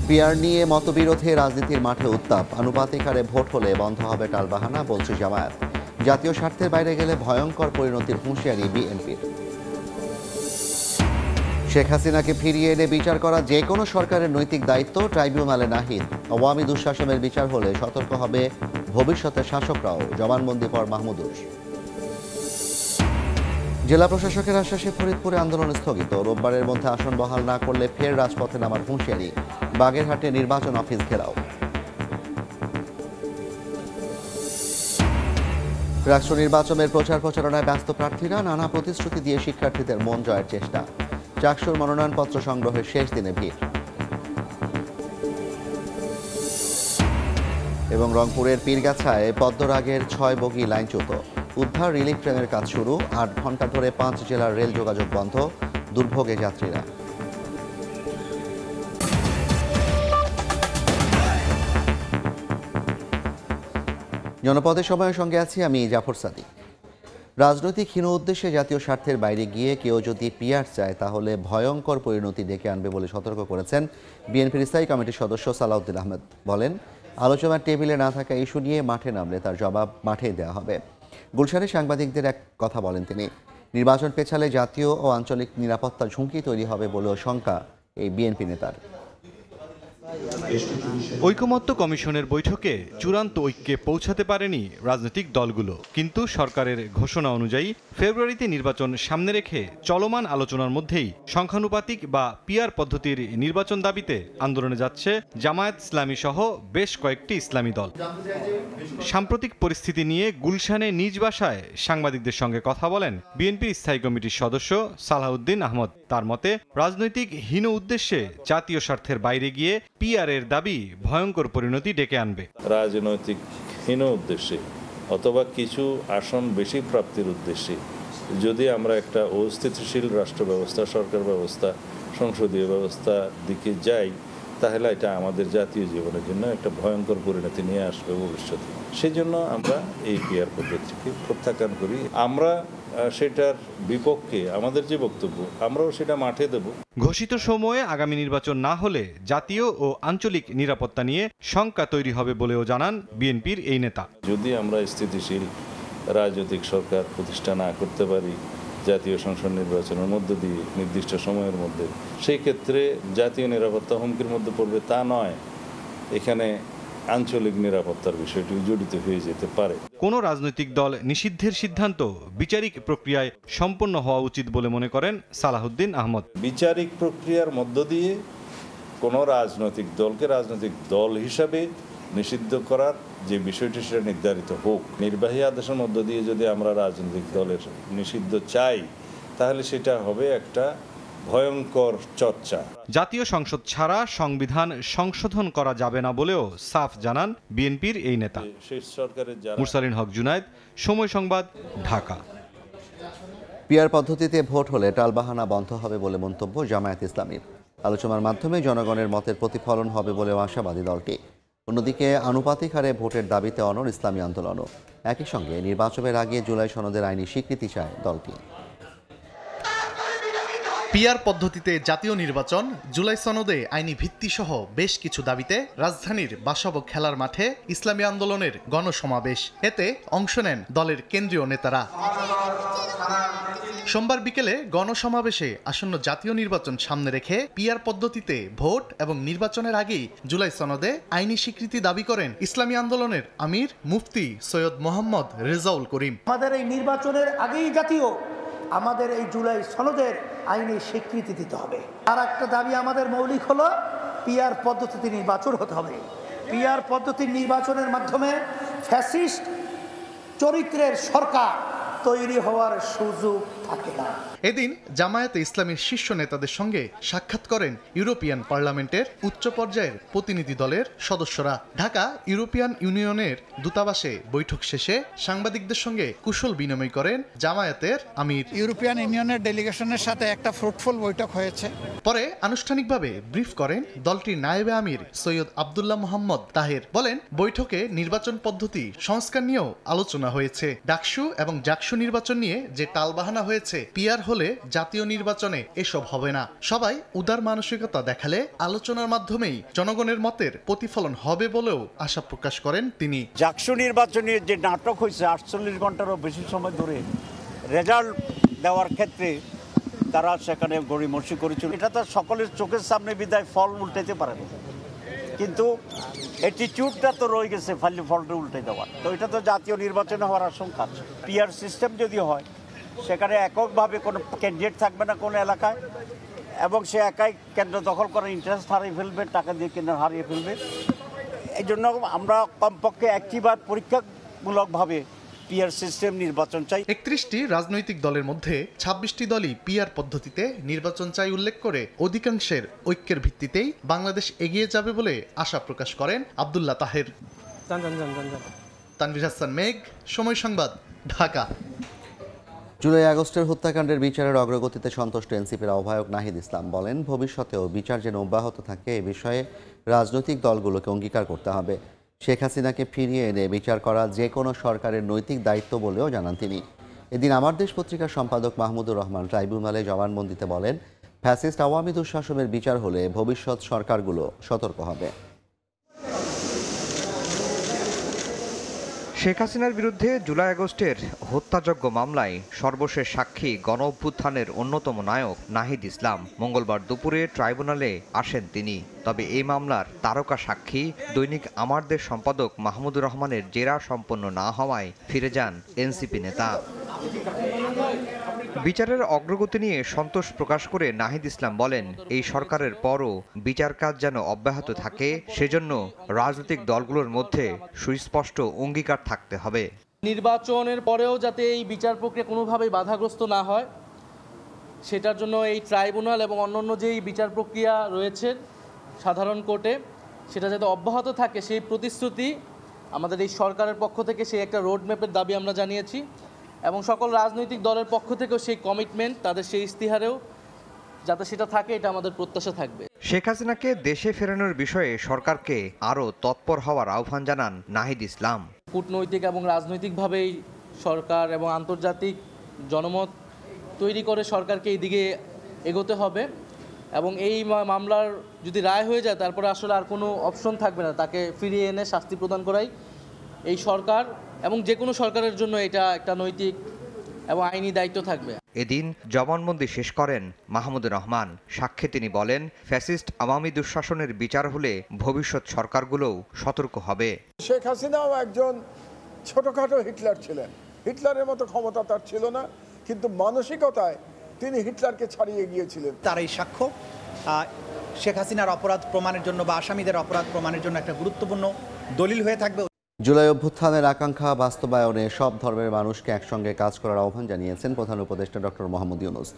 PR নিয়ে মতবিরোধে রাজনীতির মাঠে উত্তাপ। আনুপাতিক হারে ভোট হলে বন্ধ হবে টালবাহানা, বলছে জামায়াত। জাতীয় স্বার্থের বাইরে গেলে ভয়ঙ্কর পরিণতির হুঁশিয়ারি বিএনপির। শেখ হাসিনাকে ফিরিয়ে এনে বিচার করা যে কোনো সরকারের নৈতিক দায়িত্ব, ট্রাইব্যুনালে নাহিদ। আওয়ামী দুঃশাসনের বিচার হলে সতর্ক হবে ভবিষ্যতের শাসকরাও, জবানবন্দি পর মাহমুদুর। জেলা প্রশাসকের আশ্বাসে ফরিদপুরে আন্দোলন স্থগিত। রোববারের মধ্যে আসন বহাল না করলে ফের রাজপথে নামার হুঁশিয়ারি। বাগেরহাটে নির্বাচন অফিস ঘেরাও। রাষ্ট্র নির্বাচনের প্রচার প্রচারণায় ব্যস্ত প্রার্থীরা। নানা প্রতিশ্রুতি দিয়ে শিক্ষার্থীদের মন জয়ের চেষ্টা। চাকসুর মনোনয়নপত্র সংগ্রহের শেষ দিনে ভিড়। এবং রংপুরের পীরগাছায় পদ্মরাগের 6 বগি লাইনচ্যুত। উদ্ধার রিলিফ ট্রেনের কাজ শুরু। 8 ঘন্টা ধরে 5 জেলার রেল যোগাযোগ বন্ধ, দুর্ভোগে যাত্রীরা। জনপদের সময়ের সঙ্গে আছি আমি জাফর সাদিক। রাজনৈতিক হীন উদ্দেশ্যে জাতীয় স্বার্থের বাইরে গিয়ে কেউ যদি পিআর চায় তাহলে ভয়ঙ্কর পরিণতি ডেকে আনবে বলে সতর্ক করেছেন বিএনপির স্থায়ী কমিটির সদস্য সালাউদ্দিন আহমেদ। বলেন, আলোচনার টেবিলে না থাকা ইস্যু নিয়ে মাঠে নামলে তার জবাব মাঠেই দেওয়া হবে। গুলশানে সাংবাদিকদের এক কথা বলেন তিনি। নির্বাচন পেছালে জাতীয় ও আঞ্চলিক নিরাপত্তা ঝুঁকি তৈরি হবে বলেও শঙ্কা এই বিএনপি নেতার। ঐকমত্য কমিশনের বৈঠকে চূড়ান্ত ঐক্যে পৌঁছাতে পারেনি রাজনৈতিক দলগুলো, কিন্তু সরকারের ঘোষণা অনুযায়ী ফেব্রুয়ারিতে নির্বাচন সামনে রেখে চলমান আলোচনার মধ্যেই সংখ্যানুপাতিক বা পিআর পদ্ধতির নির্বাচন দাবিতে আন্দোলনে যাচ্ছে জামায়াত ইসলামী সহ বেশ কয়েকটি ইসলামী দল। সাম্প্রতিক পরিস্থিতি নিয়ে গুলশানে নিজ বাসায় সাংবাদিকদের সঙ্গে কথা বলেন বিএনপির স্থায়ী কমিটির সদস্য সালাউদ্দিন আহমদ। তার মতে, রাজনৈতিক হীন উদ্দেশ্যে জাতীয় স্বার্থের বাইরে গিয়ে পিআরের দাবি ভয়ঙ্কর পরিণতি ডেকে আনবে। রাজনৈতিক হীন উদ্দেশ্যে অথবা কিছু আসন বেশি প্রাপ্তির উদ্দেশ্যে যদি আমরা একটা অস্থিতিশীল রাষ্ট্র ব্যবস্থা, সরকার ব্যবস্থা, সংসদীয় ব্যবস্থার দিকে যাই, তাহলে এটা আমাদের জাতীয় জীবনের জন্য একটা ভয়ঙ্কর পরিণতি নিয়ে আসবে ভবিষ্যতে। সেই জন্য আমরা এই পিআর পদ্ধতিকে প্রত্যাখ্যান করি। আমরা সেটার বিপক্ষে আমাদের যে বক্তব্য, আমরাও সেটা মাঠে দেব। ঘোষিত সময়ে আগামী নির্বাচন না হলে জাতীয় ও আঞ্চলিক নিরাপত্তা নিয়ে শঙ্কা তৈরি হবে বলেও জানান বিএনপির এই নেতা। যদি আমরা স্থিতিশীল রাজনৈতিক সরকার প্রতিষ্ঠা না করতে পারি জাতীয় সংসদ নির্বাচনের মধ্য দিয়ে নির্দিষ্ট সময়ের মধ্যে, সেই ক্ষেত্রে জাতীয় নিরাপত্তা হুমকির মধ্যে পড়বে তা নয়, এখানে আঞ্চলিক নিরাপত্তার বিষয়টি জড়িত হয়ে যেতে পারে। কোনো রাজনৈতিক দল নিষিদ্ধের সিদ্ধান্ত বিচারিক প্রক্রিয়ায় সম্পন্ন হওয়া উচিত বলে মনে করেন সালাউদ্দিন আহমদ। বিচারিক প্রক্রিয়ার মধ্য দিয়ে কোনো রাজনৈতিক দলকে রাজনৈতিক দল হিসাবে নিষিদ্ধ করার যে বিষয়টি সেটা নির্ধারিত হোক। নির্বাহী আদেশের মধ্য দিয়ে যদি আমরা রাজনৈতিক দলের নিষিদ্ধ চাই, তাহলে সেটা হবে একটা ভয়ঙ্কর চর্চা। জাতীয় সংসদ ছাড়া সংবিধান সংশোধন করা যাবে না বলেও সাফ জানান বিএনপির এই নেতা। মুরসালিন হক জুনায়েদ, সময় সংবাদ, ঢাকা। পিআর পদ্ধতিতে ভোট হলে টালবাহানা বন্ধ হবে বলে মন্তব্য জামায়াত ইসলামীর। আলোচনার মাধ্যমে জনগণের মতের প্রতিফলন হবে বলেও আশাবাদী দলটি। অন্যদিকে আনুপাতিক হারে ভোটের দাবিতে অনড় ইসলামী আন্দোলনও। একই সঙ্গে নির্বাচনের আগে জুলাই সনদের আইনি স্বীকৃতি চায় দলটি। পিআর পদ্ধতিতে জাতীয় নির্বাচন, জুলাই সনদে আইনি ভিত্তিসহ বেশ কিছু দাবিতে রাজধানীর বাসব খেলার মাঠে ইসলামী আন্দোলনের গণসমাবেশ। এতে অংশ নেন দলের কেন্দ্রীয় নেতারা। সোমবার বিকেলে গণসমাবেশে আসন্ন জাতীয় নির্বাচন সামনে রেখে পিআর পদ্ধতিতে ভোট এবং নির্বাচনের আগেই জুলাই সনদে আইনি স্বীকৃতি দাবি করেন ইসলামী আন্দোলনের আমির মুফতি সৈয়দ মোহাম্মদ রেজাউল করিম। আমাদের এই নির্বাচনের আগেই জাতীয় আমাদের এই জুলাই সনদের আইনি স্বীকৃতি দিতে হবে। আর একটা দাবি আমাদের মৌলিক হলো পিআর পদ্ধতিতে নির্বাচন হতে হবে। পিআর পদ্ধতির নির্বাচনের মাধ্যমে ফ্যাসিস্ট চরিত্রের সরকার তৈরি হওয়ার সুযোগ থাকে না। এদিন জামায়াতে ইসলামীর শীর্ষ নেতাদের সঙ্গে সাক্ষাৎ করেন ইউরোপিয়ান পার্লামেন্টের উচ্চ পর্যায়ের প্রতিনিধি দলের সদস্যরা। ঢাকা ইউরোপিয়ান ইউনিয়নের দূতাবাসে বৈঠক শেষে সাংবাদিকদের সঙ্গে কুশল বিনিময় করেন জামায়াতের আমির। ইউরোপিয়ান ইউনিয়নের ডেলিগেশনের সাথে একটা ফ্রুটফুল বৈঠক হয়েছে। পরে আনুষ্ঠানিকভাবে ব্রিফ করেন দলটির নায়েবে আমির সৈয়দ আব্দুল্লাহ মোহাম্মদ তাহের। বলেন, বৈঠকে নির্বাচন পদ্ধতি সংস্কার নিয়েও আলোচনা হয়েছে। ডাকসু এবং জাকসু ডাকসু নির্বাচন নিয়ে যে টালবাহানা হয়েছে, পিআর হলে জাতীয় নির্বাচনে এসব হবে না। সবাই উদার মানসিকতা দেখালে আলোচনার মাধ্যমেই জনগণের মতের প্রতিফলন হবে বলেও আশা প্রকাশ করেন তিনি। ডাকসু নির্বাচনের যে নাটক হয়েছে 48 ঘন্টারও বেশি সময় ধরে রেজাল্ট দেওয়ার ক্ষেত্রে তারা সেখানে গড়িমসি করেছিল, এটা তো সকলের চোখের সামনে বিদায় ফল উল্টাইতে পারে না, কিন্তু অ্যাটিটিউডটা তো রয়ে গেছে ফলটা উল্টে দেওয়ার। তো এটা তো জাতীয় নির্বাচনে হওয়ার আশঙ্কা আছে। পিআর সিস্টেম যদি হয় সেখানে এককভাবে কোনো ক্যান্ডিডেট থাকবে না কোনো এলাকায়, এবং সে একাই কেন্দ্র দখল করার ইন্টারেস্ট হারিয়ে ফেলবে, টাকা দিয়ে কেন্দ্র হারিয়ে ফেলবে। এই জন্য আমরা কমপক্ষে একটিবার পরীক্ষামূলকভাবে পিআর সিস্টেম নির্বাচন চাই। 31টি রাজনৈতিক দলের মধ্যে 26টি দলই পিআর পদ্ধতিতে নির্বাচন চাই উল্লেখ করে অধিকাংশের ঐক্যের ভিত্তিতেই বাংলাদেশ এগিয়ে যাবে বলে আশা প্রকাশ করেন আব্দুল্লাহ তাহের। তানভীর হাসান মেঘ, সময় সংবাদ, ঢাকা। জুলাই আগস্টের হত্যাকাণ্ডের বিচারের অগ্রগতিতে সন্তুষ্ট এনসিপির আহ্বায়ক নাহিদ ইসলাম বলেন, ভবিষ্যতেও বিচার যেন অব্যাহত থাকে এ বিষয়ে রাজনৈতিক দলগুলোকে অঙ্গীকার করতে হবে। শেখ হাসিনাকে ফিরিয়ে এনে বিচার করা যে কোনো সরকারের নৈতিক দায়িত্ব বলেও জানান তিনি। এদিন আমার দেশ পত্রিকার সম্পাদক মাহমুদুর রহমান ট্রাইব্যুনালে জবানবন্দিতে বলেন, ফ্যাসিস্ট আওয়ামী দুঃশাসনের বিচার হলে ভবিষ্যৎ সরকারগুলো সতর্ক হবে। শেখ হাসিনার বিরুদ্ধে জুলাই আগস্টের হত্যাযজ্ঞ মামলায় সর্বশেষ সাক্ষী গণ অভ্যুত্থানের অন্যতম নায়ক নাহিদ ইসলাম মঙ্গলবার দুপুরে ট্রাইব্যুনালে আসেন তিনি। তবে এই মামলার তারকা সাক্ষী দৈনিক আমার দেশ সম্পাদক মাহমুদুর রহমানের জেরা সম্পন্ন না হওয়ায় ফিরে যান এনসিপি নেতা। বিচারের অগ্রগতি নিয়ে সন্তোষ প্রকাশ করে নাহিদ ইসলাম বলেন, এই সরকারের পরও বিচার কাজ যেন অব্যাহত থাকে সেজন্য রাজনৈতিক দলগুলোর মধ্যে সুস্পষ্ট অঙ্গীকার থাকতে হবে। নির্বাচনের পরেও যাতে এই বিচার প্রক্রিয়া কোনোভাবেই বাধাগ্রস্ত না হয় সেটার জন্য এই ট্রাইব্যুনাল এবং অন্যান্য যেই বিচার প্রক্রিয়া রয়েছে সাধারণ কোর্টে সেটা যাতে অব্যাহত থাকে সেই প্রতিশ্রুতি আমাদের এই সরকারের পক্ষ থেকে, সেই একটা রোডম্যাপের দাবি আমরা জানিয়েছি এবং সকল রাজনৈতিক দলের পক্ষ থেকেও সেই কমিটমেন্ট, তাদের সেই ইস্তিহারেও যাতে সেটা থাকে, এটা আমাদের প্রত্যাশা থাকবে। শেখ হাসিনাকে দেশে ফেরানোর বিষয়ে সরকারকে আরও তৎপর হওয়ার আহ্বান জানান নাহিদ ইসলাম। কূটনৈতিক এবং রাজনৈতিকভাবেই সরকার এবং আন্তর্জাতিক জনমত তৈরি করে সরকারকে এই দিকে এগোতে হবে এবং এই মামলার যদি রায় হয়ে যায় তারপরে আসলে আর কোনো অপশন থাকবে না, তাকে ফিরিয়ে এনে শাস্তি প্রদান করাই এই সরকার এবং যে কোনো সরকারের জন্য এটা একটা নৈতিক এবং আইনি দায়িত্ব থাকবে। এদিন জবানবন্দি শেষ করেন মাহমুদুর রহমান। সাক্ষ্যে তিনি বলেন, ফ্যাসিস্ট আওয়ামী দুঃশাসনের বিচার হলে ভবিষ্যৎ সরকারগুলোও সতর্ক হবে। শেখ হাসিনাও একজন ছোটখাটো হিটলার ছিলেন, হিটলারের মতো ক্ষমতা তার ছিল না, কিন্তু মানসিকতায় তিনি হিটলারকে ছাড়িয়ে গিয়েছিলেন। তার এই সাক্ষ্য শেখ হাসিনার অপরাধ প্রমাণের জন্য বা আসামিদের অপরাধ প্রমাণের জন্য একটা গুরুত্বপূর্ণ দলিল হয়ে থাকবে। জুলাই অভ্যুত্থানের আকাঙ্ক্ষা বাস্তবায়নে সব ধর্মের মানুষকে একসঙ্গে কাজ করার আহ্বান জানিয়েছেন প্রধান উপদেষ্টা ডক্টর মোহাম্মদ ইউনূস।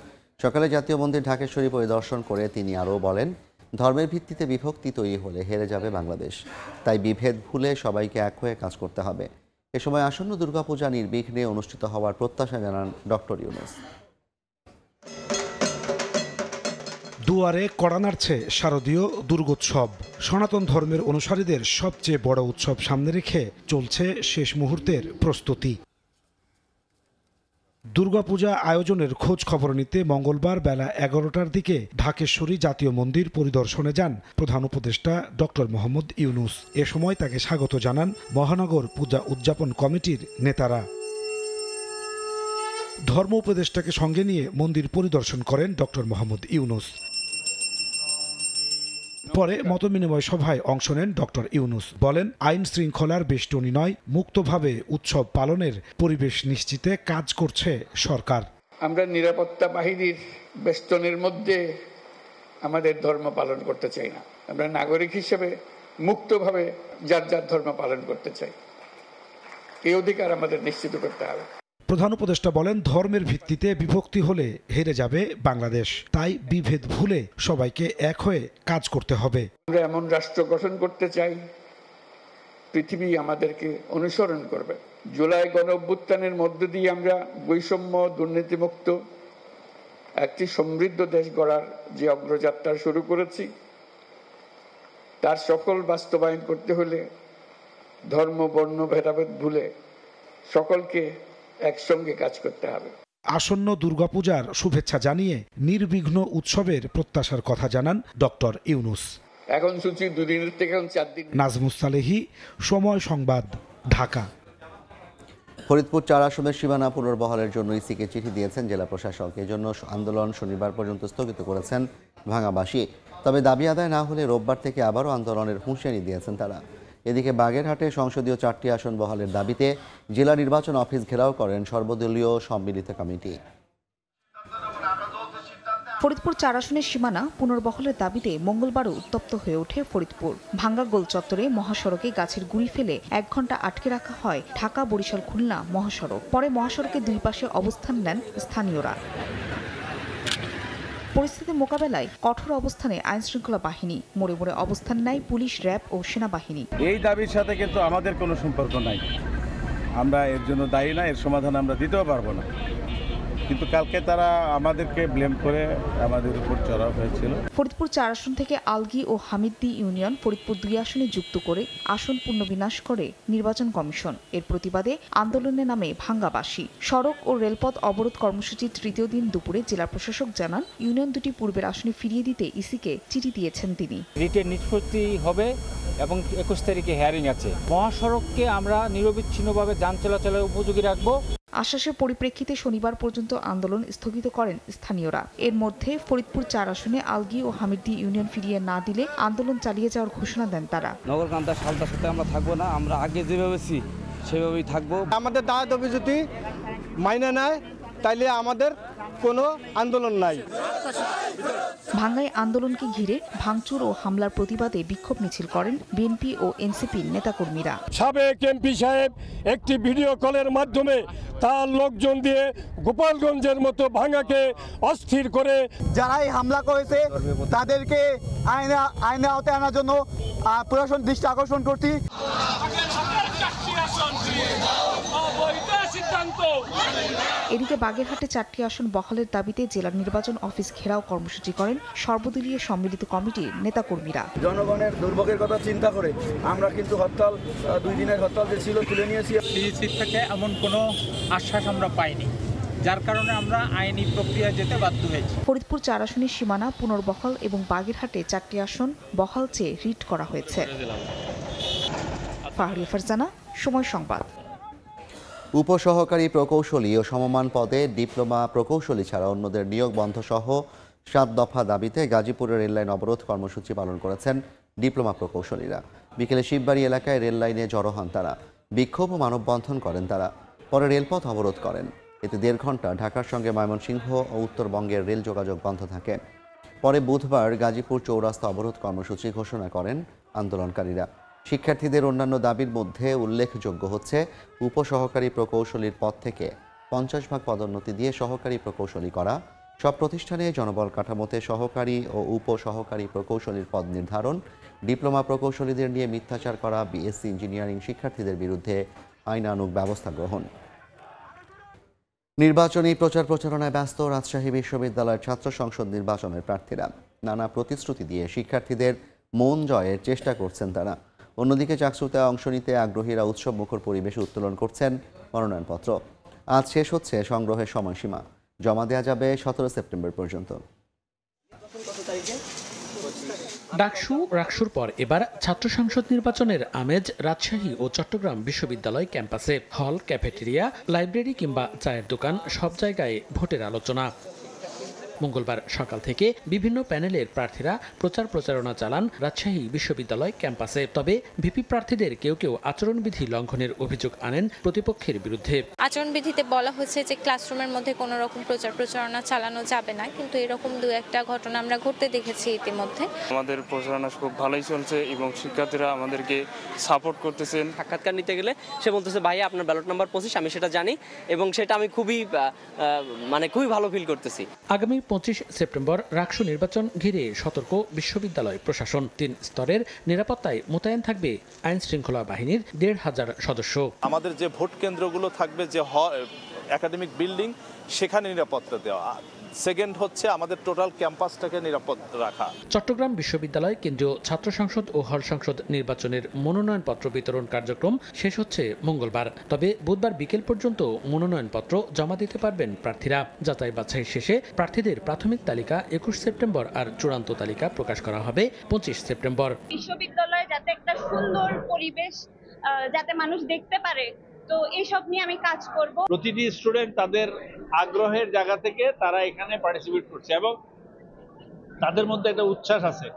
সকালে জাতীয় মন্দির ঢাকেশ্বরী পরিদর্শন করে তিনি আরও বলেন, ধর্মের ভিত্তিতে বিভক্তি তৈরি হলে হেরে যাবে বাংলাদেশ, তাই বিভেদ ভুলে সবাইকে এক হয়ে কাজ করতে হবে। এ সময় আসন্ন দুর্গাপূজা নির্বিঘ্নে অনুষ্ঠিত হওয়ার প্রত্যাশা জানান ডক্টর ইউনূস। দুয়ারে কড়া নাড়ছে শারদীয় দুর্গোৎসব। সনাতন ধর্মের অনুসারীদের সবচেয়ে বড় উৎসব সামনে রেখে চলছে শেষ মুহূর্তের প্রস্তুতি। দুর্গাপূজা আয়োজনের খোঁজ খবর নিতে মঙ্গলবার বেলা 11টার দিকে ঢাকেশ্বরী জাতীয় মন্দির পরিদর্শনে যান প্রধান উপদেষ্টা ডক্টর মোহাম্মদ ইউনূস। এ সময় তাকে স্বাগত জানান মহানগর পূজা উদযাপন কমিটির নেতারা। ধর্ম উপদেষ্টাকে সঙ্গে নিয়ে মন্দির পরিদর্শন করেন ডক্টর মোহাম্মদ ইউনূস। পরে মতবিনিময় সভায় অংশ নেন ডক্টর ইউনূস। বলেন, আইন শৃঙ্খলার বেষ্টনী নয়, মুক্তভাবে উৎসব পালনের পরিবেশ নিশ্চিতে কাজ করছে সরকার। আমরা নিরাপত্তা বাহিনীর বেষ্টনীর মধ্যে আমাদের ধর্ম পালন করতে চাই না। আমরা নাগরিক হিসেবে মুক্তভাবে যার যার ধর্ম পালন করতে চাই, এই অধিকার আমাদের নিশ্চিত করতে হবে। প্রধান উপদেষ্টা বলেন, ধর্মের ভিত্তিতে বিভক্তি হলে হেরে যাবে বাংলাদেশ, তাই বিভেদ ভুলে সবাইকে এক হয়ে কাজ করতে হবে। আমরা এমন রাষ্ট্র গঠন করতে চাই পৃথিবী আমাদেরকে অনুসরণ করবে। জুলাই গণ অভ্যুত্থানের মধ্য দিয়ে আমরা বৈষম্য, দুর্নীতিমুক্ত একটি সমৃদ্ধ দেশ গড়ার যে অগ্রযাত্রা শুরু করেছি তার সফল বাস্তবায়ন করতে হলে ধর্ম বর্ণ ভেদাভেদ ভুলে সকলকে একসঙ্গে কাজ করতে হবে। আসন্ন দুর্গাপূজার শুভেচ্ছা জানিয়ে নির্বিঘ্ন উৎসবের প্রত্যাশার কথা জানান ডক্টর ইউনূস। এখন সূচি 2 দিনের থেকে 4 দিন। নাজমুস সালেহী, সময় সংবাদ, ঢাকা। ফরিদপুর 4 আসনের সীমানা পুনর্বহালের জন্য ইসিকে চিঠি দিয়েছেন জেলা প্রশাসক। এজন্য আন্দোলন শনিবার পর্যন্ত স্থগিত করেছেন ভাঙাবাসী। তবে দাবি আদায় না হলে রোববার থেকে আবারও আন্দোলনের হুঁশিয়ারি দিয়েছেন তারা। এদিকে বাগেরহাটে সংসদীয় 4টি আসন বহালের দাবিতে জেলা নির্বাচন অফিস ঘেরাও করেন সর্বদলীয় সম্মিলিত কমিটি। ফরিদপুর 4 আসনের সীমানা পুনর্বহলের দাবিতে মঙ্গলবারও উত্তপ্ত হয়ে ওঠে ফরিদপুর। ভাঙ্গা গোল চত্বরে মহাসড়কে গাছের গুঁড়ি ফেলে 1 ঘণ্টা আটকে রাখা হয় ঢাকা বরিশাল খুলনা মহাসড়ক। পরে মহাসড়কের 2 পাশে অবস্থান নেন স্থানীয়রা। পরিস্থিতি মোকাবেলায় কঠোর অবস্থানে আইনশৃঙ্খলা বাহিনী, মোড়ে মোড়ে অবস্থান নেয় পুলিশ, র্যাব ও সেনাবাহিনী। এই দাবির সাথে কিন্তু আমাদের কোনো সম্পর্ক নাই, আমরা এর জন্য দায়ী না, এর সমাধান আমরা দিতেও পারবো না। কিন্তু কালকে তারা আমাদেরকে ব্লেম করে আমাদের উপর চড়াও হয়েছিল। ফরিদপুর 4 আসন থেকে আলগি ও হামিদদি ইউনিয়ন ফরিদপুর 2 আসনে যুক্ত করে আসন পুনর্বিন্যাস করে নির্বাচন কমিশন। এর প্রতিবাদে আন্দোলনে নামে ভাঙ্গাবাসী। সড়ক ও রেলপথ অবরোধ কর্মসূচির 3য় দিন দুপুরে জেলা প্রশাসক জানান, ইউনিয়ন দুটি পূর্বের আসনে ফিরিয়ে দিতে ইসিকে চিঠি দিয়েছেন তিনি। রিটের নিষ্পত্তি হবে এবং 21 তারিখে হেয়ারিং আছে। মহাসড়ককে আমরা নিরবিচ্ছিন্নভাবে যান চলাচলের উপযোগী রাখবো। আশ্বাসের পরিপ্রেক্ষিতে শনিবার পর্যন্ত আন্দোলন স্থগিত করেন স্থানীয়রা। এর মধ্যে ফরিদপুর 4 আসনে আলগি ও হামিদদি ইউনিয়ন ফিরিয়ে না দিলে আন্দোলন চালিয়ে যাওয়ার ঘোষণা দেন তারা। নগরকান্দা সালটার সাথে আমরা থাকবো না, আমরা আগে যেভাবে সেভাবেই থাকবো। আমাদের দাবি দাবি যদি মাইনে নেয় তাইলে আমাদের কোনো আন্দোলন নাই। ভাঙ্গায় আন্দোলনকে ঘিরে ভাঙচুর ও হামলার প্রতিবাদে বিক্ষোভ মিছিল করেন বিএনপি ও এনসিপির নেতাকর্মীরা। সাবেক এমপি সাহেব একটি ভিডিও কলের মাধ্যমে তার লোকজন দিয়ে গোপালগঞ্জের মতো ভাঙ্গাকে অস্থির করে যারাই হামলা করেছে তাদেরকে আইনে আওতায় আনার জন্য প্রশাসন দৃষ্টি আকর্ষণ করছি। এদিকে বাগেরহাটে 4টি আসন বহালের দাবিতে জেলা নির্বাচন অফিস ঘেরাও কর্মসূচি করেন সর্বদলীয় সম্মিলিত কমিটির নেতাকর্মীরা। জনগণের দুর্ভোগের কথা চিন্তা করে আমরা কিন্তু হরতাল 2 দিনের হরতাল যে ছিল তুলে নিয়েছি। ডিসি থেকে এমন কোনো আশ্বাস আমরা পাইনি, যার কারণে আমরা আইনি প্রক্রিয়া যেতে বাধ্য হয়েছি। ফরিদপুর 4 আসনের সীমানা পুনর্বহাল এবং বাগেরহাটে 4টি আসন বহাল চেয়ে রিট করা হয়েছে। ফাহরিয়া ফারজানা, সময় সংবাদ। উপসহকারী প্রকৌশলী ও সমমান পদে ডিপ্লোমা প্রকৌশলী ছাড়া অন্যদের নিয়োগ বন্ধ সহ 7 দফা দাবিতে গাজীপুরের রেললাইন অবরোধ কর্মসূচি পালন করেছেন ডিপ্লোমা প্রকৌশলীরা। বিকেলে শিববাড়ি এলাকায় রেললাইনে জড়ো হন তারা। বিক্ষোভ ও মানববন্ধন করেন তারা। পরে রেলপথ অবরোধ করেন। এতে 1.5 ঘণ্টা ঢাকার সঙ্গে ময়মনসিংহ ও উত্তরবঙ্গের রেল যোগাযোগ বন্ধ থাকে। পরে বুধবার গাজীপুর চৌরাস্তা অবরোধ কর্মসূচি ঘোষণা করেন আন্দোলনকারীরা। শিক্ষার্থীদের অন্যান্য দাবির মধ্যে উল্লেখযোগ্য হচ্ছে উপসহকারী প্রকৌশলীর পদ থেকে 50% পদোন্নতি দিয়ে সহকারী প্রকৌশলী করা, সব প্রতিষ্ঠানে জনবল কাঠামোতে সহকারী ও উপসহকারী প্রকৌশলীর পদ নির্ধারণ, ডিপ্লোমা প্রকৌশলীদের নিয়ে মিথ্যাচার করা, বিএসসি ইঞ্জিনিয়ারিং শিক্ষার্থীদের বিরুদ্ধে আইনানুগ ব্যবস্থা গ্রহণ। নির্বাচনী প্রচার প্রচারণায় ব্যস্ত রাজশাহী বিশ্ববিদ্যালয়ের ছাত্র সংসদ নির্বাচনের প্রার্থীরা। নানা প্রতিশ্রুতি দিয়ে শিক্ষার্থীদের মন জয়ের চেষ্টা করছেন তারা। অন্যদিকে চাকসুতে অংশ নিতে আগ্রহীরা উৎসব মুখর পরিবেশে উত্তোলন করছেন মনোনয়নপত্র। আজ শেষ হচ্ছে সংগ্রহের সময়সীমা। জমা দেওয়া যাবে 17 সেপ্টেম্বর পর্যন্ত। রাকসুর পর এবার ছাত্র সংসদ নির্বাচনের আমেজ রাজশাহী ও চট্টগ্রাম বিশ্ববিদ্যালয় ক্যাম্পাসে। হল, ক্যাফেটেরিয়া, লাইব্রেরি কিংবা চায়ের দোকান, সব জায়গায় ভোটের আলোচনা। মঙ্গলবার সকাল থেকে বিভিন্ন প্যানেলের প্রার্থীরা প্রচার প্রচারণা চালান রাজশাহী বিশ্ববিদ্যালয় ক্যাম্পাসে। তবে ভিপি প্রার্থীদের কেউ কেউ আচরণবিধি লঙ্ঘনের অভিযোগ আনেন প্রতিপক্ষের বিরুদ্ধে। আচরণবিধিতে বলা হয়েছে যে ক্লাসরুমের মধ্যে কোনো রকম প্রচার প্রচারণা চালানো যাবে না, কিন্তু এরকম 2-1টা ঘটনা আমরা ঘটতে দেখেছি ইতিমধ্যে। আমাদের প্রচারণা খুব ভালোই চলছে এবং শিক্ষার্থীরা আমাদেরকে সাপোর্ট করতেছেন। সাক্ষাৎকার নিতে গেলে সে বলতেছে, ভাই আপনার ব্যালট নাম্বার 25, আমি সেটা জানি এবং সেটা আমি খুবই ভালো ফিল করতেছি। আগামী 25 সেপ্টেম্বর রাকসু নির্বাচন ঘিরে সতর্ক বিশ্ববিদ্যালয় প্রশাসন। 3 স্তরের নিরাপত্তায় মোতায়েন থাকবে আইন শৃঙ্খলা বাহিনীর 1,500 সদস্য। আমাদের যে ভোট কেন্দ্রগুলো থাকবে, যে একাডেমিক বিল্ডিং, সেখানে নিরাপত্তা দেওয়া, সেকেন্ড হচ্ছে আমাদের টোটাল ক্যাম্পাসটাকে নিরাপদ রাখা। চট্টগ্রাম বিশ্ববিদ্যালয় কেন্দ্রীয় ছাত্র সংসদ ও হল সংসদ নির্বাচনের মনোনয়নপত্র বিতরণ কার্যক্রম শেষ হচ্ছে মঙ্গলবার। তবে বুধবার বিকেল পর্যন্ত মনোনয়নপত্র জমা দিতে পারবেন প্রার্থীরা। যাচাই বাছাই শেষে প্রার্থীদের প্রাথমিক তালিকা 21 সেপ্টেম্বর আর চূড়ান্ত তালিকা প্রকাশ করা হবে 25 সেপ্টেম্বর। বিশ্ববিদ্যালয়ে যাতে একটা সুন্দর পরিবেশ যাতে মানুষ দেখতে পারে, তো এইসব নিয়ে আমি কাজ করব। প্রতিটি স্টুডেন্ট তাদের আগ্রহের জায়গা থেকে তারা এখানে পার্টিসিপেট করছে এবং তাদের মধ্যে একটা উচ্ছ্বাস আছে।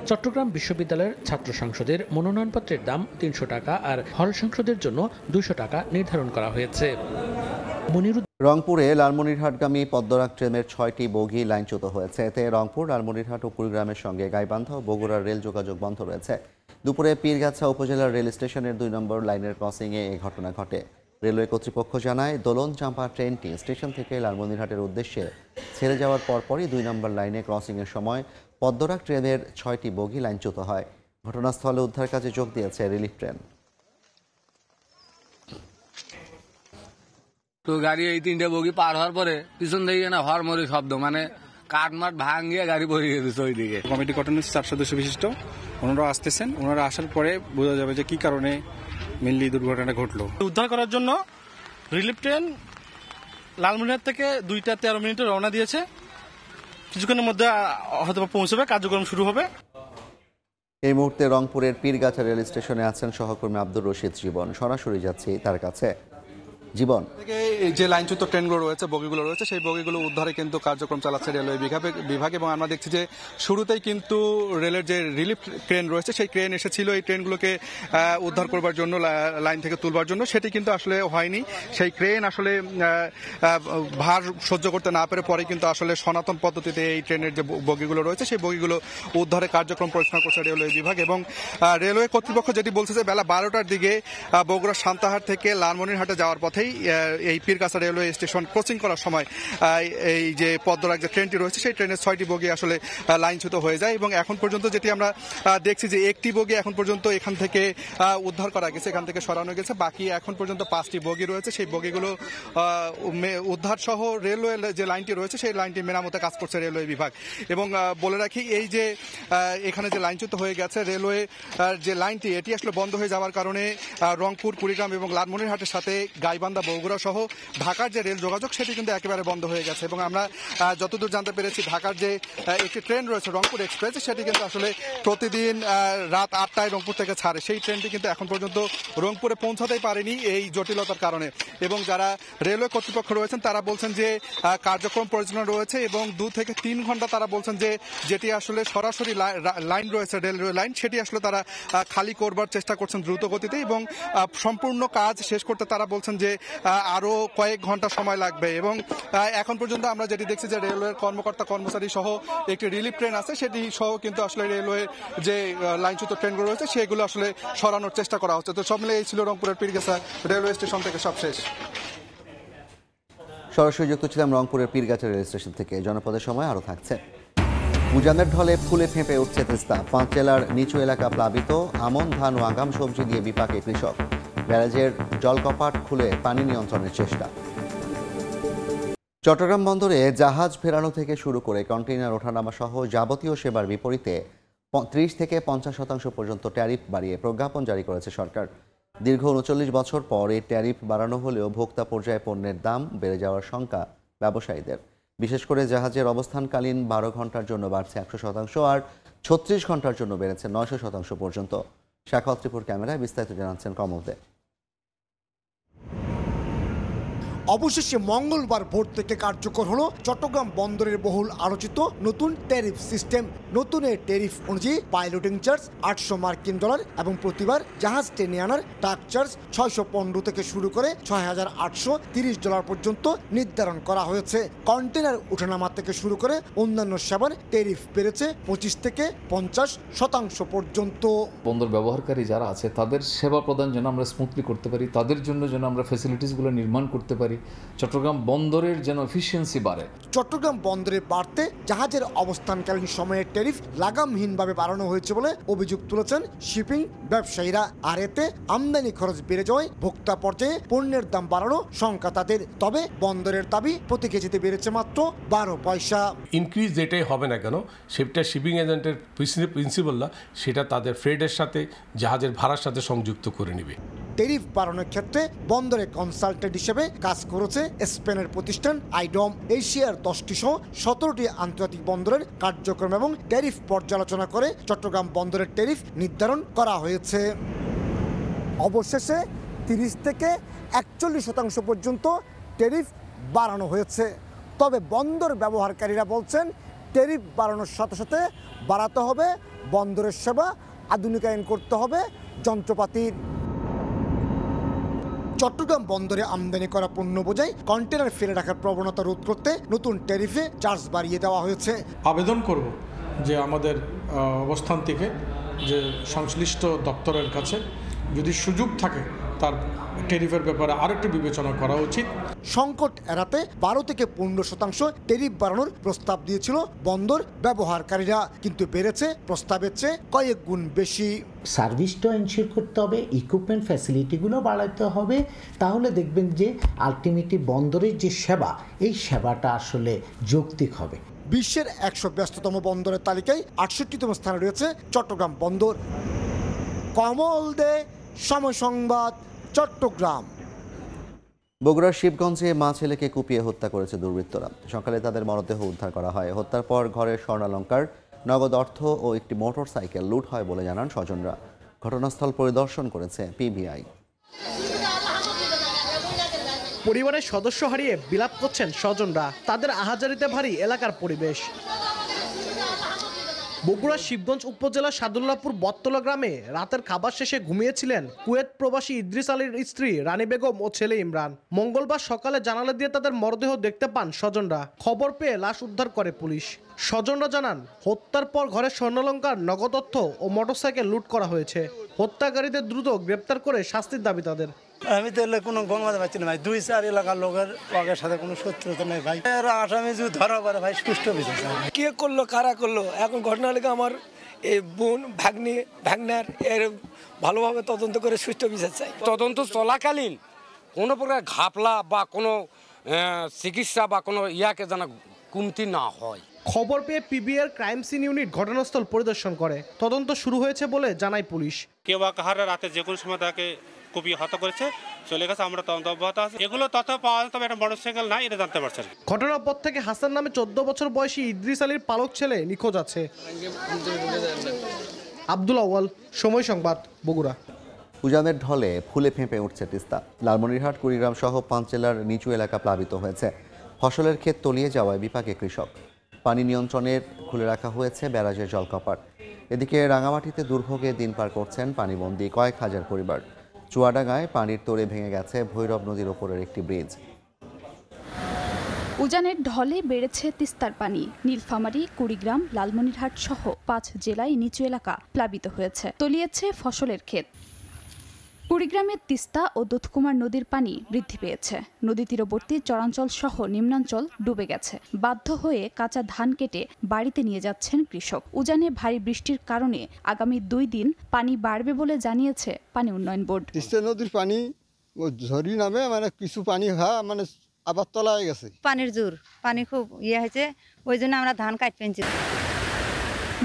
চট্টগ্রাম বিশ্ববিদ্যালয়ের ছাত্র সংসদের মনোনয়নপত্রের দাম 300 টাকা আর হল সংসদের জন্য 200 টাকা নির্ধারণ করা হয়েছে। রংপুরে লালমনিরহাটগামী পদ্মরাগ ট্রেনের 6টি বগি লাইনচ্যুত হয়েছে। এতে রংপুর, লালমনিরহাট ও কুড়িগ্রামের সঙ্গে গাইবান্ধা ও বগুড়ার রেল যোগাযোগ বন্ধ রয়েছে। দুপুরে পীরগাছা উপজেলার রেল স্টেশনের 2 নম্বর লাইনের ক্রসিংয়ে এই ঘটনা ঘটে। রেলওয়ে কর্তৃপক্ষ জানায়, দোলন চাম্পা ট্রেনটি স্টেশন থেকে লালমনিরহাটের উদ্দেশ্যে ছেড়ে যাওয়ার পরপরই 2 নম্বর লাইনে ক্রসিংয়ের সময় পদ্মরাগ ট্রেনের 6টি বগি লাইনচ্যুত হয়। ঘটনাস্থলে উদ্ধার কাজে যোগ দিয়েছে রিলিফ ট্রেন। তো গাড়ি এই 3টে বগি পার হওয়ার পরে পিছন থেকে না হরমরি শব্দ, মানে কাঠমাট ভাঙিয়ে গাড়ি পড়ে গেছে ওইদিকে। কমিটি গঠন হচ্ছে 4 সদস্য বিশিষ্ট। ওনারা আসতেছেন, ওনারা আসার পরে বোঝা যাবে যে কি কারণে মেনলি দুর্ঘটনাটা ঘটলো। উদ্ধার করার জন্য রিলিফ ট্রেন লালমনিরহাট থেকে 2টা 13 মিনিটে রওনা দিয়েছে। কিছুক্ষণের মধ্যে হয়তো পৌঁছবে, কার্যক্রম শুরু হবে। এই মুহূর্তে রংপুরের পীরগাছা রেল স্টেশনে আছেন সহকর্মী আব্দুর রশিদ জীবন। সরাসরি যাচ্ছি তার কাছে। জীবন, যে লাইনচ্যুত ট্রেনগুলো রয়েছে, বগিগুলো রয়েছে, সেই বগিগুলো উদ্ধারে কিন্তু কার্যক্রম চালাচ্ছে রেলওয়ে বিভাগ এবং আমরা দেখছি যে শুরুতেই কিন্তু রেলের যে রিলিফ ট্রেন রয়েছে সেই ট্রেন এসেছিল এই ট্রেনগুলোকে উদ্ধার করবার জন্য, লাইন থেকে তুলবার জন্য। সেটি কিন্তু আসলে হয়নি। সেই ট্রেন আসলে ভার সহ্য করতে না পেরে পরে কিন্তু আসলে সনাতন পদ্ধতিতে এই ট্রেনের যে বগিগুলো রয়েছে সেই বগিগুলো উদ্ধারের কার্যক্রম পরিচালনা করছে রেলওয়ে বিভাগ। এবং রেলওয়ে কর্তৃপক্ষ যেটি বলছে যে বেলা 12টার দিকে বগুড়া সান্তাহার থেকে লালমনিরহাটে যাওয়ার পথে এই পীরগাছা রেলওয়ে স্টেশন ক্রসিং করার সময় এই যে পদ্মরাগ যে ট্রেনটি রয়েছে সেই ট্রেনের 6টি বগি আসলে লাইনচ্যুত হয়ে যায়। এবং এখন পর্যন্ত যেটি আমরা দেখছি যে একটি বগি এখন পর্যন্ত এখান থেকে উদ্ধার করা গেছে, এখান থেকে সরানো গেছে। বাকি এখন পর্যন্ত 5টি বগি রয়েছে। সেই বগিগুলো উদ্ধার সহ রেলওয়ে যে লাইনটি রয়েছে সেই লাইনটি মেরামতে কাজ করছে রেলওয়ে বিভাগ। এবং বলে রাখি, এই যে এখানে যে লাইনচ্যুত হয়ে গেছে রেলওয়ে যে লাইনটি, এটি আসলে বন্ধ হয়ে যাওয়ার কারণে রংপুর, কুড়িগ্রাম এবং লালমনিরহাটের সাথে গাইবান্ধা, বগুড়া সহ ঢাকার যে রেল যোগাযোগ সেটি কিন্তু একেবারে বন্ধ হয়ে গেছে। এবং আমরা যতদূর জানতে পেরেছি ঢাকার যে একটি ট্রেন রয়েছে রংপুর এক্সপ্রেস, সেটি কিন্তু আসলে প্রতিদিন রাত 8টায় রংপুর থেকে ছাড়ে। সেই ট্রেনটি কিন্তু এখন পর্যন্ত রংপুরে পৌঁছাতেই পারেনি এই জটিলতার কারণে। এবং যারা রেলওয়ে কর্তৃপক্ষ রয়েছেন তারা বলছেন যে কার্যক্রম পরিচালনা রয়েছে এবং 2 থেকে 3 ঘন্টা তারা বলছেন যে যেটি আসলে সরাসরি লাইন রয়েছে রেলওয়ে লাইন, সেটি আসলে তারা খালি করবার চেষ্টা করছেন দ্রুত গতিতে। এবং সম্পূর্ণ কাজ শেষ করতে তারা বলছেন যে আরো কয়েক ঘন্টা সময় লাগবে। এবং এখন পর্যন্ত আমরা যেটি দেখছি যে রেলওয়ের কর্মকর্তা কর্মচারী সহ একটি রিলিফ ট্রেন আছে, সেটি সহ কিন্তু আসলে রেলওয়ে যে লাইনচ্যুত ট্রেনগুলো রয়েছে সেগুলো আসলে সরানোর চেষ্টা করা হচ্ছে। তো সব মিলে এই ছিল রংপুরের পীরগাছা রেলওয়ে স্টেশন থেকে সব শেষ। সরাসরি যুক্ত ছিলাম রংপুরের পীরগাছা রেল স্টেশন থেকে। জনপদের সময় আরও থাকছে। উজানের ঢলে ফুলে ফেঁপে উঠছে তিস্তা। 5 জেলার নিচু এলাকা প্লাবিত। আমন, ধান ও আগাম সবজি দিয়ে বিপাকে কৃষক। ব্যারাজের জলকপাট খুলে পানি নিয়ন্ত্রণের চেষ্টা। চট্টগ্রাম বন্দরে জাহাজ ফেরানো থেকে শুরু করে কন্টেইনার ওঠানামা সহ যাবতীয় সেবার বিপরীতে 30 থেকে 50% পর্যন্ত ট্যারিফ বাড়িয়ে প্রজ্ঞাপন জারি করেছে সরকার। দীর্ঘ 39 বছর পর এই ট্যারিফ বাড়ানো হলেও ভোক্তা পর্যায়ে পণ্যের দাম বেড়ে যাওয়ার শঙ্কা ব্যবসায়ীদের। বিশেষ করে জাহাজের অবস্থানকালীন 12 ঘন্টার জন্য বাড়ছে 100% আর 36 ঘন্টার জন্য বেড়েছে 900% পর্যন্ত। শাখাওয়াত ত্রিপুর ক্যামেরায় বিস্তারিত জানাচ্ছেন কমল দে। অবশেষে মঙ্গলবার ভোর থেকে কার্যকর হলো চট্টগ্রাম বন্দরের বহুল আলোচিত নতুন ট্যারিফ সিস্টেম। নতুন এই ট্যারিফ অনুযায়ী পাইলটিং চার্জ $800 এবং প্রতিবার জাহাজ টেনে আনার ট্রাক চার্জ $615 থেকে শুরু করে $6,830 পর্যন্ত নির্ধারণ করা হয়েছে। কন্টেনার ওঠানামা থেকে শুরু করে অন্যান্য সেবার ট্যারিফ বেড়েছে 25 থেকে 50% পর্যন্ত। বন্দর ব্যবহারকারী যারা আছে তাদের সেবা প্রদান যেন আমরা স্মুথলি করতে পারি, তাদের জন্য যেন আমরা ফ্যাসিলিটিসগুলো নির্মাণ করতে পারি, চট্টগ্রাম বন্দরের যেন এফিসিয়েন্সি বাড়ে। চট্টগ্রাম বন্দরে বাড়তে জাহাজের অবস্থানকালীন সময়ে ট্যারিফ লাগামহীনভাবে বাড়ানো হয়েছে বলে অভিযোগ তুলেছেন শিপিং ব্যবসায়ীরা। আর এতে আমদানি খরচ বেড়ে যাওয়ায় ভোক্তা পর্যায়ে পণ্যের দাম বাড়ানো শঙ্কা তাদের। তবে বন্দরের দাবি প্রতি কেজিতে বেড়েছে মাত্র 12 পয়সা। ইনক্রিজ যেটাই হবে না কেন সেটা শিপিং এজেন্টের প্রিন্সিপালরা সেটা তাদের ফ্রেডের সাথে জাহাজের ভাড়ার সাথে সংযুক্ত করে নেবে। ট্যারিফ বাড়ানোর ক্ষেত্রে বন্দরে কনসালটেন্ট হিসেবে কাজ করেছে স্পেনের প্রতিষ্ঠান আইডম। এশিয়ার 10টি সহ 17টি আন্তর্জাতিক বন্দরের কার্যক্রম এবং ট্যারিফ পর্যালোচনা করে চট্টগ্রাম বন্দরের ট্যারিফ নির্ধারণ করা হয়েছে। অবশেষে 30 থেকে 41% পর্যন্ত ট্যারিফ বাড়ানো হয়েছে। তবে বন্দর ব্যবহারকারীরা বলছেন ট্যারিফ বাড়ানোর সাথে সাথে বাড়াতে হবে বন্দরের সেবা, আধুনিকায়ন করতে হবে যন্ত্রপাতির। চট্টগ্রাম বন্দরে আমদানি করা পণ্য বোঝাই কন্টেনার ফেলে রাখার প্রবণতা রোধ করতে নতুন ট্যারিফে চার্জ বাড়িয়ে দেওয়া হয়েছে। আবেদন করব যে আমাদের অবস্থান থেকে যে সংশ্লিষ্ট দপ্তরের কাছে যদি সুযোগ থাকে তার ট্যারিফের ব্যাপারে আরেকটু বিবেচনা করা উচিত। সংকট এড়াতে 12 থেকে 15% ট্যারিফ বাড়ানোর প্রস্তাব দিয়েছিল বন্দর ব্যবহারকারীরা, কিন্তু বেড়েছে প্রস্তাবের চেয়ে কয়েক গুণ বেশি। সার্ভিসটা এনশিওর করতে হবে, ইকুইপমেন্ট ফ্যাসিলিটিগুলো বাড়াতে হবে, তাহলে দেখবেন যে আলটিমেটলি বন্দরের যে সেবা, এই সেবাটা আসলে যৌক্তিক হবে। বিশ্বের 100 ব্যস্ততম বন্দরের তালিকায় 68তম স্থানে রয়েছে চট্টগ্রাম বন্দর। কমল দে, সময় সংবাদ, চট্টগ্রাম। বগুড়ার শিবগঞ্জে মা ছেলেকে কুপিয়ে হত্যা করেছে দুর্বৃত্তরা। সকালে তাদের মরদেহ উদ্ধার করা হয়। হত্যার পর ঘরের স্বর্ণালংকার, নগদ অর্থ ও একটি মোটরসাইকেল লুট হয় বলে জানান স্বজনরা। ঘটনাস্থল পরিদর্শন করেছে পিবিআই। পরিবারের সদস্য হারিয়ে বিলাপ করছেন স্বজনরা। তাদের আহাজারিতে ভারী এলাকার পরিবেশ। বগুড়া শিবগঞ্জ উপজেলা সাদুল্লাপুর বত্তলা গ্রামে রাতের খাবার শেষে ঘুমিয়েছিলেন কুয়েত প্রবাসী ইদ্রিস আলীর স্ত্রী রানী বেগম ও ছেলে ইমরান। মঙ্গলবার সকালে জানালা দিয়ে তাদের মরদেহ দেখতে পান স্বজনরা। খবর পেয়ে লাশ উদ্ধার করে পুলিশ। স্বজনরা জানান হত্যার পর ঘরের স্বর্ণালংকার, নগদ অর্থ ও মোটরসাইকেল লুট করা হয়েছে। হত্যাকারীদের দ্রুত গ্রেপ্তার করে শাস্তির দাবি তাদের। আমি তো কোনো গণমাতে পাচ্ছি না ভাই, 2-4 এলাকার লোকের সাথে কোনো শত্রুতা নেই ভাই। আসামি যদি ধরা পড়ে ভাই সুষ্ঠু বিচার চাই। কে করলো, কারা করলো, এখন ঘটনা লেগে আমার এই বোন ভাগ্নার এর ভালোভাবে তদন্ত করে সুষ্ঠু বিচার চাই। তদন্ত চলাকালীন কোনো প্রকার ঘাপলা বা কোনো চিকিৎসা বা কোনো ইয়াকে যেন কমতি না হয়। খবর পেয়ে পিবিআর ক্রাইম সিন ইউনিট ঘটনাস্থল পরিদর্শন করে। তদন্ত শুরু হয়েছে বলে জানায় পুলিশ। কেউ বা কাহারা রাতে যে কোনো সময় তাকে কুপিয়ে হত্যা করেছে, চলে গেছে, আমরা তদন্ত অব্যাহত আছে। এগুলো তথ্য পাওয়া যাবে, একটা মোটরসাইকেল নাই এটা জানতে পারছেন। ঘটনার পর থেকে হাসান নামে 14 বছর বয়সী ইদ্রিস আলীর পালক ছেলে নিখোঁজ আছে। আব্দুল আউয়াল, সময় সংবাদ, বগুড়া। উজানের ঢলে ফুলে ফেঁপে উঠছে তিস্তা। লালমনিরহাট, কুড়িগ্রাম সহ 5 জেলার নিচু এলাকা প্লাবিত হয়েছে। ফসলের ক্ষেত তলিয়ে যাওয়ায় বিপাকে কৃষক। পানি নিয়ন্ত্রণের খুলে রাখা হয়েছে ব্যারাজের জলকপাট। এদিকে রাঙামাটিতে দুর্ভোগে দিন পার করছেন পানিবন্দী কয়েক হাজার পরিবার। চুয়াডাঙ্গায় পানির তোড়ে ভেঙে গেছে ভৈরব নদীর ওপরের একটি ব্রিজ। উজানের ঢলে বেড়েছে তিস্তার পানি। নীলফামারী, কুড়িগ্রাম, লালমনিরহাট সহ 5 জেলায় নিচু এলাকা প্লাবিত হয়েছে, তলিয়েছে ফসলের ক্ষেত। কুড়িগ্রামের তিস্তা ও দুধকুমার নদীর পানি বৃদ্ধি পেয়েছে। নদী তীরবর্তী চরাঞ্চল সহ নিম্নাঞ্চল ডুবে গেছে। বাধ্য হয়ে কাঁচা ধান কেটে বাড়িতে নিয়ে যাচ্ছেন কৃষক। উজানে ভারী বৃষ্টির কারণে আগামী 2 দিন পানি বাড়বে বলে জানিয়েছে পানি উন্নয়ন বোর্ড। তিস্তা নদীর পানি ঝরি নামে কিছু পানি আবার তলায় গেছে। পানির জোর, পানি খুব হয়েছে, ওই জন্য আমরা ধান কাটতে পেয়েছি।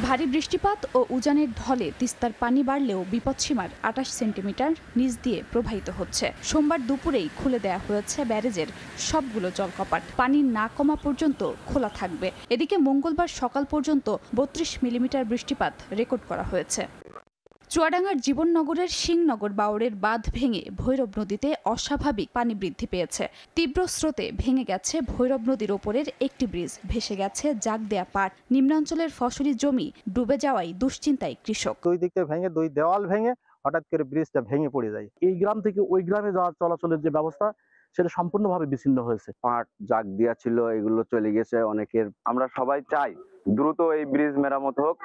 ভারী বৃষ্টিপাত ও উজানের ঢলে তিস্তার পানি বাড়লেও বিপদসীমার 28 সেন্টিমিটার নিচ দিয়ে প্রবাহিত হচ্ছে। সোমবার দুপুরেই খুলে দেয়া হয়েছে ব্যারেজের সবগুলো জলকপাট। পানি না কমা পর্যন্ত খোলা থাকবে। এদিকে মঙ্গলবার সকাল পর্যন্ত 32 মিলিমিটার বৃষ্টিপাত রেকর্ড করা হয়েছে। চুয়াডাঙ্গার জীবননগরের সিংনগর বাওড়ের বাঁধ ভেঙে ভৈরব নদীতে অস্বাভাবিক পানি বৃদ্ধি পেয়েছে। তীব্র স্রোতে ভেঙে গেছে ভৈরব নদীর ওপরের একটি ব্রিজ, ভেসে গেছে জাগদেয়া পাট। নিম্নাঞ্চলের ফসলি জমি ডুবে যাওয়ায় দুশ্চিন্তায় কৃষক। 2 দিক থেকে ভেঙে 2 দেওয়াল ভেঙে হঠাৎ করে ব্রিজটা ভেঙে পড়ে যায়। এই গ্রাম থেকে ওই গ্রামে যাওয়ার চলাচলের যে ব্যবস্থা সেটা সম্পূর্ণভাবে বিচ্ছিন্ন হয়েছে। পাট জাগ দেয়া ছিল, এগুলো চলে গেছে অনেকের। আমরা সবাই চাই দ্রুত এই ব্রিজ মেরামত হোক।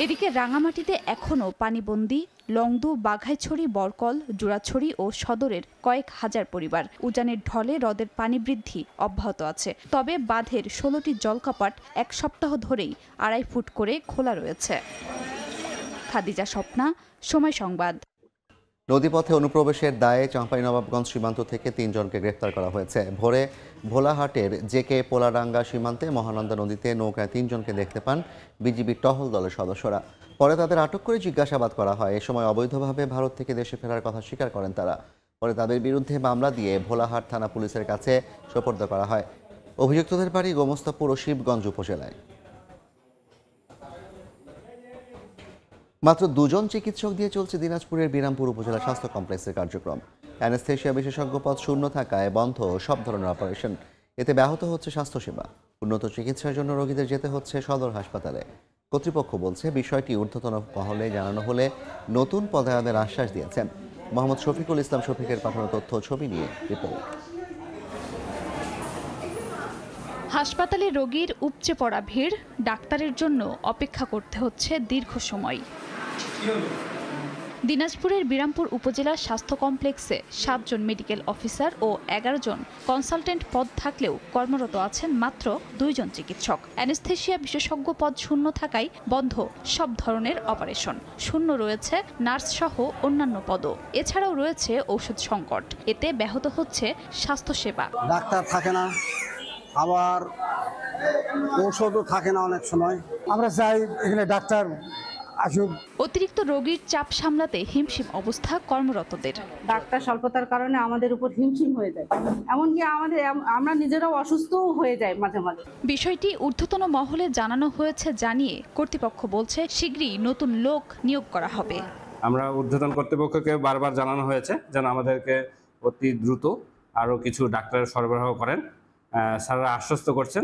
এদিকে রাঙামাটিতে এখনও পানিবন্দী লংদু, বাঘাইছড়ি, বরকল, জোড়াছড়ি ও সদরের কয়েক হাজার পরিবার। উজানের ঢলে হ্রদের পানি বৃদ্ধি অব্যাহত আছে। তবে বাঁধের 16টি জলকপাট এক সপ্তাহ ধরেই 2.5 ফুট করে খোলা রয়েছে। খাদিজা স্বপ্না, সময় সংবাদ। নদীপথে অনুপ্রবেশের দায়ে চাঁপাইনবাবগঞ্জ সীমান্ত থেকে 3 জনকে গ্রেফতার করা হয়েছে। ভোরে ভোলাহাটের জেকে পোলাডাঙ্গা সীমান্তে মহানন্দা নদীতে নৌকায় 3 জনকে দেখতে পান বিজিবি টহল দলের সদস্যরা। পরে তাদের আটক করে জিজ্ঞাসাবাদ করা হয়। এ সময় অবৈধভাবে ভারত থেকে দেশে ফেরার কথা স্বীকার করেন তারা। পরে তাদের বিরুদ্ধে মামলা দিয়ে ভোলাহাট থানা পুলিশের কাছে সোপর্দ করা হয়। অভিযুক্তদের বাড়ি গোমস্তাপুর ও শিবগঞ্জ উপজেলায়। মাত্র 2 জন চিকিৎসক দিয়ে চলছে দিনাজপুরের বিরামপুর উপজেলা স্বাস্থ্য কমপ্লেক্সের কার্যক্রম। অ্যানেস্থেশিয়া বিশেষজ্ঞ পদ শূন্য থাকায় বন্ধ সব ধরনের অপারেশন। এতে ব্যাহত হচ্ছে স্বাস্থ্যসেবা। উন্নত চিকিৎসার জন্য রোগীদের যেতে হচ্ছে সদর হাসপাতালে। কর্তৃপক্ষ বলছে বিষয়টি ঊর্ধ্বতন মহলে জানানো হলে নতুন পদায়নের আশ্বাস দিয়েছেন। মোহাম্মদ শফিকুল ইসলাম শফিকের পাঠানো তথ্য ছবি নিয়ে রিপোর্ট। হাসপাতালে রোগীর উপচে পড়া ভিড়, ডাক্তারের জন্য অপেক্ষা করতে হচ্ছে দীর্ঘ সময়। দিনাজপুরের বিরামপুর উপজেলা স্বাস্থ্য কমপ্লেক্সে 7 জন মেডিকেল অফিসার ও 11 জন কনসালটেন্ট পদ থাকলেও কর্মরত আছেন মাত্র 2 জন চিকিৎসক। অ্যানেস্থেশিয়া বিশেষজ্ঞ পদ শূন্য থাকায় বন্ধ সব ধরনের অপারেশন। শূন্য রয়েছে নার্স সহ অন্যান্য পদও। এছাড়াও রয়েছে ঔষধ সংকট। এতে ব্যাহত হচ্ছে স্বাস্থ্যসেবা। ডাক্তার থাকে না, আবার ঔষধও থাকে না অনেক সময়। আমরা চাই এখানে ডাক্তার আসুক। অতিরিক্ত রোগীর চাপ সামলাতে হিমশিম অবস্থা কর্মরতদের। ডাক্তার স্বল্পতার কারণে আমাদের উপর হিমশিম হয়ে যায়, এমনকি আমরা নিজেরাও অসুস্থও হয়ে যাই মাঝে মাঝে। বিষয়টি ঊর্ধ্বতন মহলে জানানো হয়েছে জানিয়ে কর্তৃপক্ষ বলছে শীঘ্রই নতুন লোক নিয়োগ করা হবে। আমরা ঊর্ধ্বতন কর্তৃপক্ষকে বারবার জানানো হয়েছে যেন আমাদেরকে অতি দ্রুত আরও কিছু ডাক্তার সরবরাহ করেন। স্যাররা আশ্বস্ত করছেন,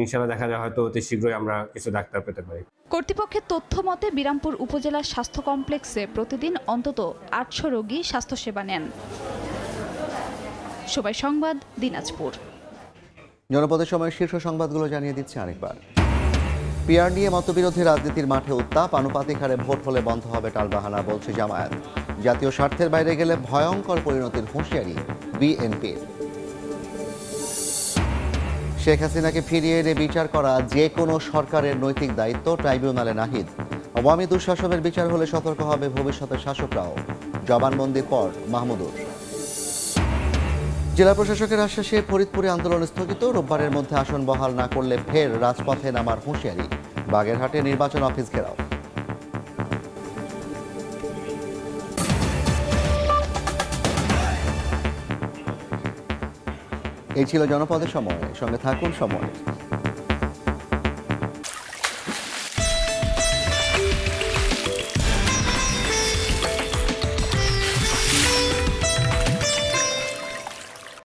ইনশাআল্লাহ দেখা যায় হয়তো অতি শীঘ্রই আমরা কিছু ডাক্তার পেতে পারি। কর্তৃপক্ষের তথ্য মতে বিরামপুর উপজেলার স্বাস্থ্য কমপ্লেক্সে প্রতিদিন অন্তত 800 রোগী স্বাস্থ্যসেবা নেন। সময় সংবাদ, দিনাজপুর। জনপদের সময় শীর্ষ সংবাদগুলো জানিয়ে দিচ্ছে আরেকবার। পিআর নিয়ে মতবিরোধী রাজনীতির মাঠে উত্তাপ। আনুপাতিক হারে ভোট হলে বন্ধ হবে টালবাহানা, বলছে জামায়াত। জাতীয় স্বার্থের বাইরে গেলে ভয়ঙ্কর পরিণতির হুঁশিয়ারি বিএনপির। শেখ হাসিনাকে ফিরিয়ে এনে বিচার করা যে কোনো সরকারের নৈতিক দায়িত্ব, ট্রাইব্যুনালে নাহিদ। আওয়ামী দুঃশাসনের বিচার হলে সতর্ক হবে ভবিষ্যতের শাসকরাও, জবানবন্দির পর মাহমুদুর। জেলা প্রশাসকের আশ্বাসে ফরিদপুরে আন্দোলন স্থগিত। রোববারের মধ্যে আসন বহাল না করলে ফের রাজপথে নামার হুঁশিয়ারি। বাগেরহাটে নির্বাচন অফিস ঘেরাও। এই ছিল জনপদের সময়। সঙ্গে থাকুন সময়।